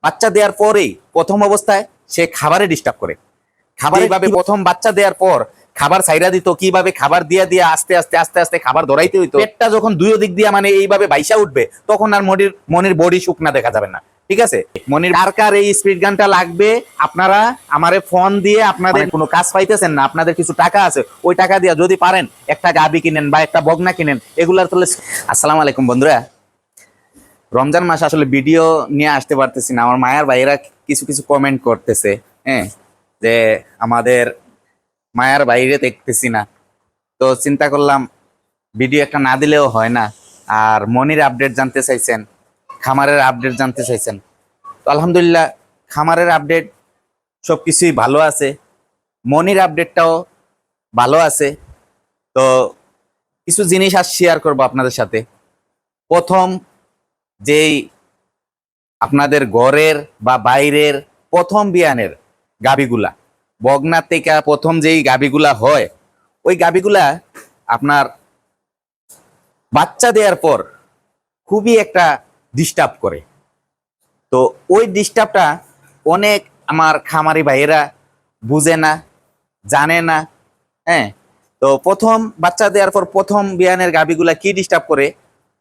বাচ্চা দেওয়ার পরেই প্রথম অবস্থায় সে খাবারে ডিস্টার্ব করে। খাবার এইভাবে প্রথম বাচ্চা দেওয়ার পর খাবার সাইরা দিত, কিভাবে খাবার দিয়া দিয়া আস্তে আস্তে আস্তে আস্তে খাবার ধরাইতে হইতো। পেটটা যখন দুই দিক দিয়া মানে এইভাবে বাইসা উঠবে, তখন আর মনির বডি শুকনা দেখা যাবে না। ঠিক আছে, মনির কার কার এই স্পিড গানটা লাগবে, আপনারা আমারে ফোন দিয়ে, আপনাদের কোনো কাজ পাইতেছেন না, আপনাদের কিছু টাকা আছে, ওই টাকা দিয়ে যদি পারেন একটা গাবি কিনেন বা একটা বগনা কিনেন, এগুলার তাহলে। আসসালামু আলাইকুম বন্ধুরা, রমজান মাস আসলে ভিডিও নিয়ে আসতে পারতেছি না। আমার মায়ের ভাইয়েরা কিছু কিছু কমেন্ট করতেছে, হ্যাঁ, যে আমাদের মায়ের বাইরে দেখতেছি না। তো চিন্তা করলাম ভিডিও একটা না দিলেও হয় না। আর মনির আপডেট জানতে চাইছেন, খামারের আপডেট জানতে চাইছেন। তো আলহামদুলিল্লাহ খামারের আপডেট সবকিছুই ভালো আছে, মনির আপডেটটাও ভালো আছে। তো কিছু জিনিস আজ শেয়ার করবো আপনাদের সাথে। প্রথম, যেই আপনাদের ঘরের বা বাইরের প্রথম বিয়ানের গাবিগুলা, বগনা থেকে প্রথম যেই গাবিগুলা হয়, ওই গাবিগুলা আপনার বাচ্চা দেওয়ার পর খুবই একটা ডিস্টার্ব করে। তো ওই ডিস্টার্বটা অনেক আমার খামারি ভাইয়েরা বুঝে না, জানে না। হ্যাঁ, তো প্রথম বাচ্চা দেওয়ার পর প্রথম বিয়ানের গাবিগুলা কি ডিস্টার্ব করে,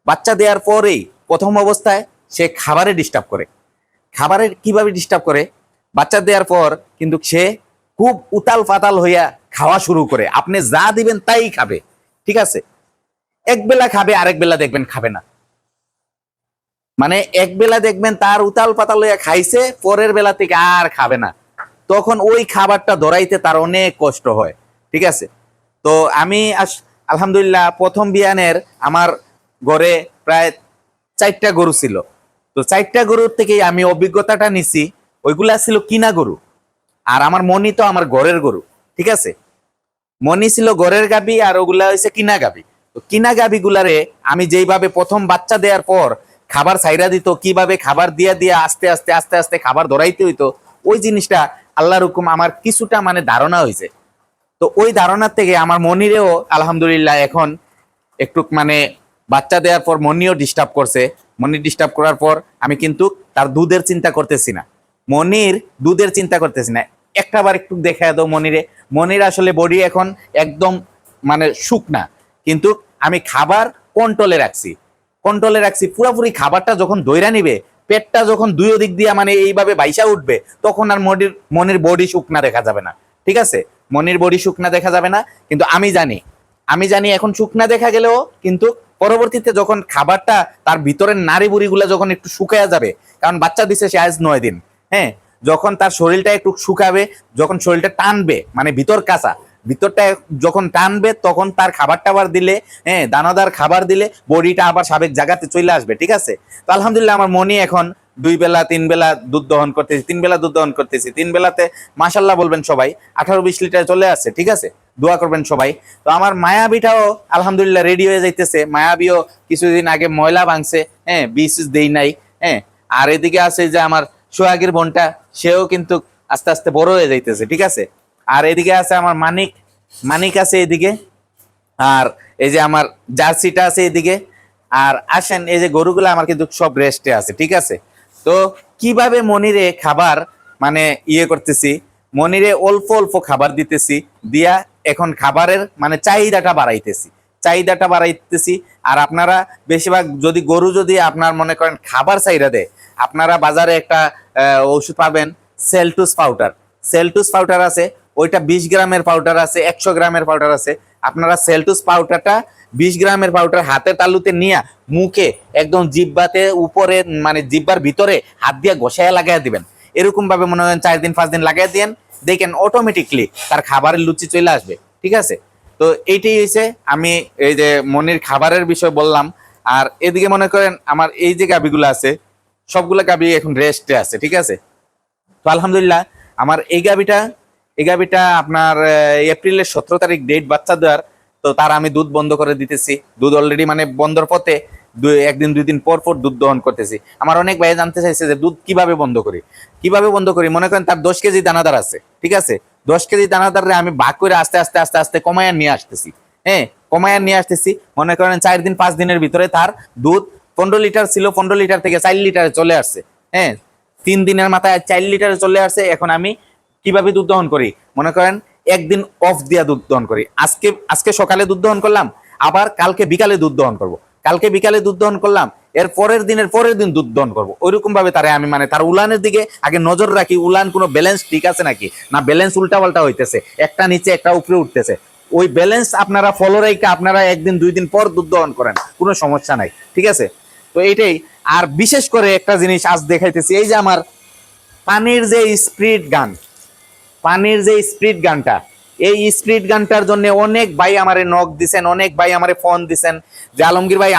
বাচ্চা দেওয়ার পরেই প্রথম অবস্থায় সে খাবারে ডিস্টার্ব করে। খাবারে কিভাবে ডিস্টার্ব করে, বাচ্চা দেওয়ার পর কিন্তু সে খুব উতাল পাতাল হইয়া খাওয়া শুরু করে। আপনি যা দিবেন তাই খাবে। ঠিক আছে, এক বেলা খাবে, আরেক বেলা দেখবেন খাবে না। মানে এক বেলা দেখবেন তার উতাল পাতাল হইয়া খাইছে, পরের বেলা থেকে আর খাবে না। তখন ওই খাবারটা ধরাইতে তার অনেক কষ্ট হয়। ঠিক আছে, তো আমি আলহামদুলিল্লাহ প্রথম বিয়ানের আমার ঘরে প্রায় 4টা গরু ছিল। তো 4টা গরুর থেকেই আমি অভিজ্ঞতাটা নিছি। ওইগুলা ছিল কিনা গরু, আর আমার মনি তো আমার ঘরের গরু। ঠিক আছে, মনি ছিল ঘরের গাবি, আর ওগুলা হয়েছে কিনা গাবি। তো কিনা গাবি গুলারে আমি যেইভাবে প্রথম বাচ্চা দেওয়ার পর খাবার সাইরা দিত, কিভাবে খাবার দিয়া দিয়া আস্তে আস্তে আস্তে আস্তে খাবার ধরাইতে হইতো, ওই জিনিসটা আল্লাহর হুকুম আমার কিছুটা মানে ধারণা হয়েছে। তো ওই ধারণার থেকে আমার মনিরেও আলহামদুলিল্লাহ এখন একটু মানে বাচ্চা দেওয়ার পর মনিও ডিস্টার্ব করছে। মনির ডিস্টার্ব করার পর আমি কিন্তু তার দুধের চিন্তা করতেছি না, মনির দুধের চিন্তা করতেছি না। একটাবার একটু দেখা দাও মনিরে, মনির আসলে বডি এখন একদম মানে শুকনা, কিন্তু আমি খাবার কন্ট্রোলে রাখছি পুরোপুরি। খাবারটা যখন দইরা নিবে, পেটটা যখন দুই দিক দিয়ে মানে এইভাবে বাইসা উঠবে, তখন আর মনির বডি শুকনা দেখা যাবে না। ঠিক আছে, মনির বডি শুকনা দেখা যাবে না। কিন্তু আমি জানি এখন শুকনা দেখা গেলেও কিন্তু পরবর্তীতে যখন খাবারটা তার ভিতরের নাড়ি বুড়িগুলো যখন একটু শুকায়া যাবে, কারণ বাচ্চা দিছে সে আজ 9 দিন, হ্যাঁ, যখন তার শরীরটা একটু শুকাবে, যখন শরীরটা টানবে মানে ভিতরটা যখন টানবে, তখন তার খাবার টাবার দিলে, হ্যাঁ, দানাদার খাবার দিলে বডিটা আবার স্বাভাবিক জায়গাতে চলে আসবে। ঠিক আছে, তো আলহামদুলিল্লাহ আমার মনি এখন 2 বেলা 3 বেলা দুধ দহন করতেছি, 3 বেলা দুধ দহন করতেছি। 3 বেলাতে মাশাল্লাহ বলবেন সবাই, 18-20 লিটার চলে আসছে। ঠিক আছে, দোয়া করবেন সবাই। তো আমার মায়াবিটাও আলহামদুলিল্লাহ রেডি হয়ে যাইতেছে। মায়াবিও কিছুদিন আগে ময়লা ভাঙছে, হ্যাঁ, বিষ দেই নাই, হ্যাঁ। আর এদিকে আছে যে আমার সোহাগের বোনটা, সেও কিন্তু আস্তে আস্তে বড় হয়ে যাইতেছে। ঠিক আছে, আর এদিকে আছে আমার মানিক আছে এদিকে, আর এই যে আমার জার্সিটা আছে এদিকে। আর আসেন, এই যে গরুগুলো আমার কিন্তু সব রেস্টে আছে। ঠিক আছে, তো কিভাবে মনিরে খাবার মানে করতেছি, মনিরে অল্প অল্প খাবার দিতেছি, দিয়া এখন খাবারের মানে চাহিদাটা বাড়াইতেছি। আর আপনারা বেশিরভাগ যদি গরু যদি আপনার মনে করেন খাবার চাহিদা দেয়, আপনারা বাজারে একটা ওষুধ পাবেন, সেলটুস পাউডার আছে। ওইটা 20 গ্রামের পাউডার আছে, 100 গ্রামের পাউডার আছে। আপনারা সেলটুস পাউডারটা 20 গ্রামের পাউডার হাতে তালুতে নিয়ে মুখে একদম জিব্বাতে উপরে মানে জিব্বার ভিতরে হাত দিয়ে ঘষায় লাগাইয়া দিবেন। এরকম ভাবে মনে হয় 4 দিন 5 দিন লাগাই দেন, দেখেন অটোমেটিকলি তার খাবারের লুচি চলে আসবে। ঠিক আছে, তো এইটাই হয়েছে। আমি এই যে মনির খাবারের বিষয় বললাম। আর এদিকে মনে করেন আমার এই যে গাবিগুলো আছে, সবগুলা গাবি এখন রেস্টে আছে। ঠিক আছে, তো আলহামদুলিল্লাহ আমার এই গাবিটা আপনার এপ্রিলের 17 তারিখ ডেট বাচ্চা দেওয়ার। তো তার আমি দুধ বন্ধ করে দিতেছি, দুধ অলরেডি মানে বন্ধর পথে। 1 দিন 2 দিন পর পর দুধ দহন করতেছি। আমার অনেক ভাই জানতে চাইছে যে দুধ কিভাবে বন্ধ করি। মনে করেন তার 10 কেজি দানাদার আছে। ঠিক আছে, 10 কেজি দানাদারে আমি ভাগ করে আস্তে আস্তে আস্তে আস্তে কমায়া নিয়ে আসতেছি। হ্যাঁ, কমায়া নিয়ে আসতেছি। মনে করেন 4 দিন 5 দিনের ভিতরে তার দুধ 15 লিটার ছিল, 15 লিটার থেকে 4 লিটারে চলে আসছে। হ্যাঁ, 3 দিনের মাথায় 4 লিটারে চলে আসছে। এখন আমি কিভাবে দুধ দহন করি, মনে করেন একদিন অফ দিয়া দুধ দহন করি। আজকে সকালে দুধ দহন করলাম, আবার কালকে বিকালে দুধ দহন করব, কালকে বিকালে দুধ দহন করলাম, এর পরের দিন দুধ দহন করবো। ওইরকম ভাবে তারে আমি মানে তার উলানের দিকে আগে নজর রাখি, উলান কোনো ব্যালেন্স ঠিক আছে নাকি, না ব্যালেন্স উল্টা পাল্টা হইতেছে, একটা নিচে একটা উপরে উঠতেছে। ওই ব্যালেন্স আপনারা ফলো রেখে আপনারা 1 দিন 2 দিন পর দুধ দহন করেন, কোনো সমস্যা নাই, ঠিক আছে। তো এইটাই। আর বিশেষ করে একটা জিনিস আজ দেখাইতেছি, এই যে আমার পানির যে স্পিড গান, পানির যে স্পিড গানটা, এই স্পিড গানটার জন্য অনেক ভাই আমারে নক দিছেন, অনেক ভাই আমারে ফোন দিছেন যে আলমগীর ভাই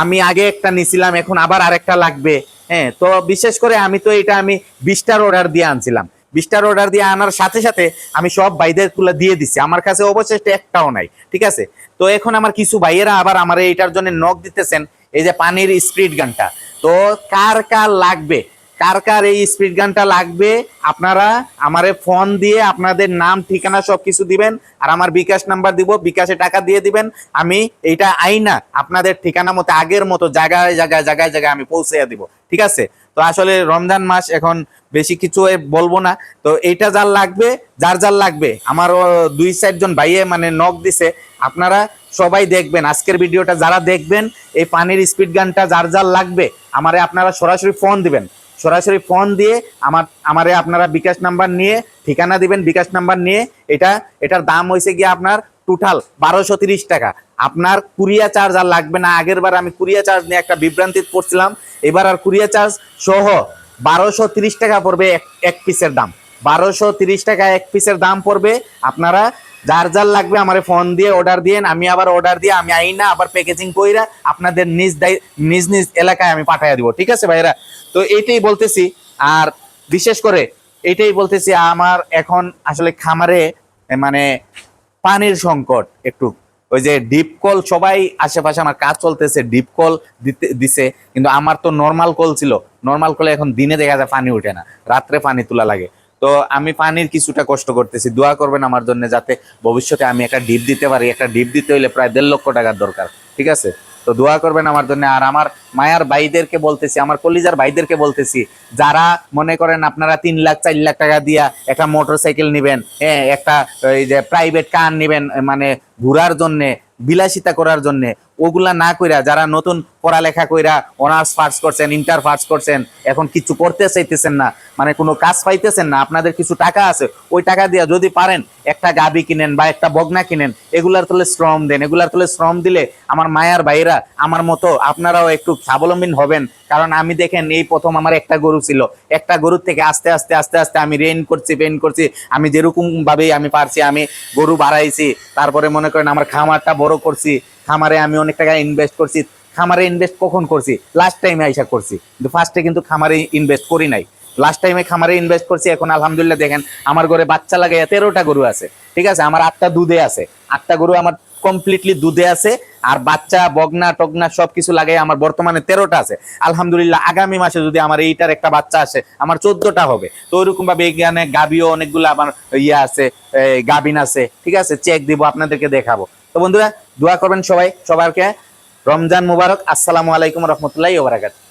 আমি আগে একটা নিছিলাম, এখন আবার আরেকটা লাগবে। হ্যাঁ, তো বিশেষ করে আমি তো এটা আমি 20টার অর্ডার দিয়ে আনছিলাম, 20টার অর্ডার দিয়ে আনার সাথে সাথে আমি সব ভাইদের তুলে দিয়ে দিচ্ছি, আমার কাছে অবশিষ্ট একটাও নাই, ঠিক আছে। তো এখন আমার কিছু ভাইয়েরা আবার আমার এইটার জন্য নক দিতেছেন, এই যে পানির স্পিড গানটা। তো কার কার লাগবে, কার কার এই স্পিড গানটা লাগবে, আপনারা আমারে ফোন দিয়ে আপনাদের নাম ঠিকানা সবকিছু দিবেন, আর আমার বিকাশ নাম্বার দিব, বিকাশে টাকা দিয়ে দিবেন। আমি এইটা আইনা আপনাদের ঠিকানা মতো আগের মতো জায়গায় জায়গায় জায়গায় জায়গায় আমি পৌঁছে দিব, ঠিক আছে। তো আসলে রমজান মাস, এখন বেশি কিছু বলবো না। তো এইটা যার লাগবে, যার লাগবে, আমার 2-4 জন ভাইয়ে মানে নক দিছে, আপনারা সবাই দেখবেন আজকের ভিডিওটা, যারা দেখবেন এই পানির স্পিড গানটা যার লাগবে আমারে আপনারা সরাসরি ফোন দিবেন, সরাসরি ফোন দিয়ে আমারে আপনারা বিকাশ নাম্বার নিয়ে ঠিকানা দিবেন, বিকাশ নাম্বার নিয়ে এটার দাম হয়েছে গিয়ে আপনার টোটাল 1230 টাকা। আপনার কুরিয়া চার্জ আর লাগবে না। আগের বার আমি কুরিয়া চার্জ নিয়ে একটা বিভ্রান্তি পড়ছিলাম, এবার আর কুরিয়া চার্জ সহ 1230 টাকা পড়বে এক পিসের দাম, 1230 টাকা এক পিসের দাম পড়বে। আপনারা যার লাগবে আমারে ফোন দিয়ে অর্ডার দিয়েন, আমি আবার অর্ডার দিয়ে আমি আইনা আবার প্যাকেজিং কইরা আপনাদের নিজ নিজ এলাকায় আমি পাঠিয়ে দিব, ঠিক আছে ভাইরা। তো এইটাই বলতেছি। আর বিশেষ করে এইটাই বলতেছি, আমার এখন আসলে খামারে মানে পানির সংকট একটু, ওই যে ডিপ কল, সবাই আশেপাশে আমার কাজ চলতেছে ডিপ কল দিছে, কিন্তু আমার তো নর্মাল কল ছিল, নর্মাল কলে এখন দিনে দেখা যায় পানি উঠে না, রাত্রে পানি তোলা লাগে। তো আমি পানির কিছুটা কষ্ট করতেছি, দোয়া করবেন আমার জন্য, যাতে ভবিষ্যতে আমি একটা ডিপ দিতে পারি। একটা ডিপ দিতে হইলে প্রায় 1.5 লক্ষ টাকার দরকার, ঠিক আছে। তো দোয়া করবেন আমার জন্য। আর আমার মায়ার ভাইদেরকে বলতেছি, আমার কলিজার ভাইদেরকে বলতেছি, যারা মনে করেন আপনারা 3 লাখ 4 লাখ টাকা দিয়া একটা মোটরসাইকেল নিবেন, হ্যাঁ, একটা এই যে প্রাইভেট কার নিবেন, মানে ঘোরার জন্যে, বিলাসিতা করার জন্য, ওগুলা না কইরা যারা নতুন পড়ালেখা কইরা অনার্স পাস করছেন, ইন্টার পাস করছেন, এখন কিছু করতে চাইতেছেন না, মানে কোনো কাজ পাইতেছেন না, আপনাদের কিছু টাকা আছে, ওই টাকা দিয়ে যদি পারেন একটা গাবি কিনেন বা একটা বগনা কিনেন, এগুলার তলে শ্রম দেন। এগুলার তলে শ্রম দিলে আমার মায়ার ভাইরা আমার মতো আপনারাও একটু স্বাবলম্বী হবেন। কারণ আমি দেখেন এই প্রথম আমার একটা গরু ছিল, একটা গরুর থেকে আস্তে আস্তে আস্তে আস্তে আমি পেইন করছি, আমি যেরকম ভাবেই আমি পারছি আমি গরু বাড়াইছি, তারপরে মনে করেন আমার খামারটা বড় করছি, খামারে আমি অনেক টাকা ইনভেস্ট করছি। খামারে ইনভেস্ট কখন করছি? লাস্ট টাইমে আইসা করছি, কিন্তু ফার্স্টে কিন্তু খামারে ইনভেস্ট করি নাই, লাস্ট টাইমে খামারে ইনভেস্ট করছি। এখন আলহামদুলিল্লাহ দেখেন আমার ঘরে বাচ্চা লাগে 13টা গরু আছে, ঠিক আছে। আমার 8টা দুধে আছে, 8টা গরু আমার কমপ্লিটলি দুধে আছে, আর বাচ্চা বগনা টগনা সবকিছু লাগাই আমার বর্তমানে 13টা আছে। আলহামদুলিল্লাহ আগামী মাসে যদি আমার এইটার একটা বাচ্চা আসে আমার 14টা হবে। তো ওইরকম ভাবে এখানে গাবিও অনেকগুলো আমার ইয়ে আছে, গাবিন আছে, ঠিক আছে, চেক দিব, আপনাদেরকে দেখাবো। তো বন্ধুরা দোয়া করবেন সবাই, সবাইকে রমজান মুবারক। আসসালামু আলাইকুম রহমতুল্লাহি ওয়া বারাকাতুহু।